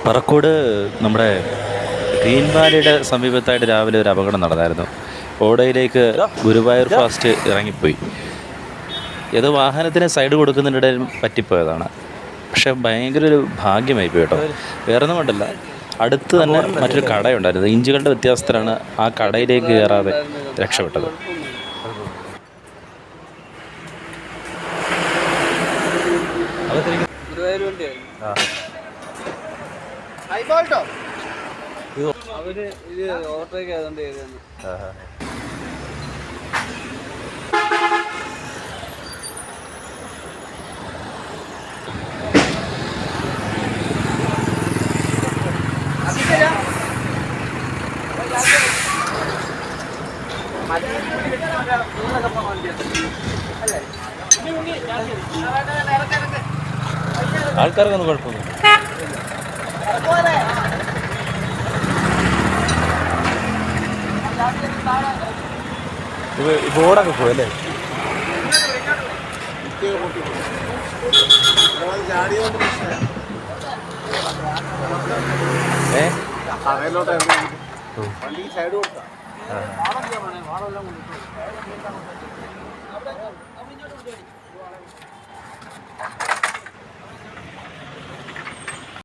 പറക്കോട് നമ്മുടെ ഗ്രീൻ വാലിയുടെ സമീപത്തായിട്ട് രാവിലെ ഒരു അപകടം നടന്നായിരുന്നു. ഓടയിലേക്ക് ഗുരുവായൂർ ഫാസ്റ്റ് ഇറങ്ങിപ്പോയി. ഏതോ വാഹനത്തിന് സൈഡ് കൊടുക്കുന്നതിനിടയിൽ പറ്റിപ്പോയതാണ്. പക്ഷേ ഭയങ്കര ഒരു ഭാഗ്യമായിപ്പോയി കേട്ടോ. വേറൊന്നും കൊണ്ടല്ല, അടുത്ത് തന്നെ മറ്റൊരു കടയുണ്ടായിരുന്നു. ഇഞ്ചുകളുടെ വ്യത്യാസത്തിലാണ് ആ കടയിലേക്ക് കയറാതെ രക്ഷപ്പെട്ടത്. അവര് ഇത് ഓട്ടോയ്ക്ക് ആയതുകൊണ്ട് ചെയ്തതാണ്. ആൾക്കാർക്കൊന്നും കുഴപ്പമൊന്നും ബോർഡൊക്കെ പോയല്ലേ. സൈഡ് കൊടുത്താ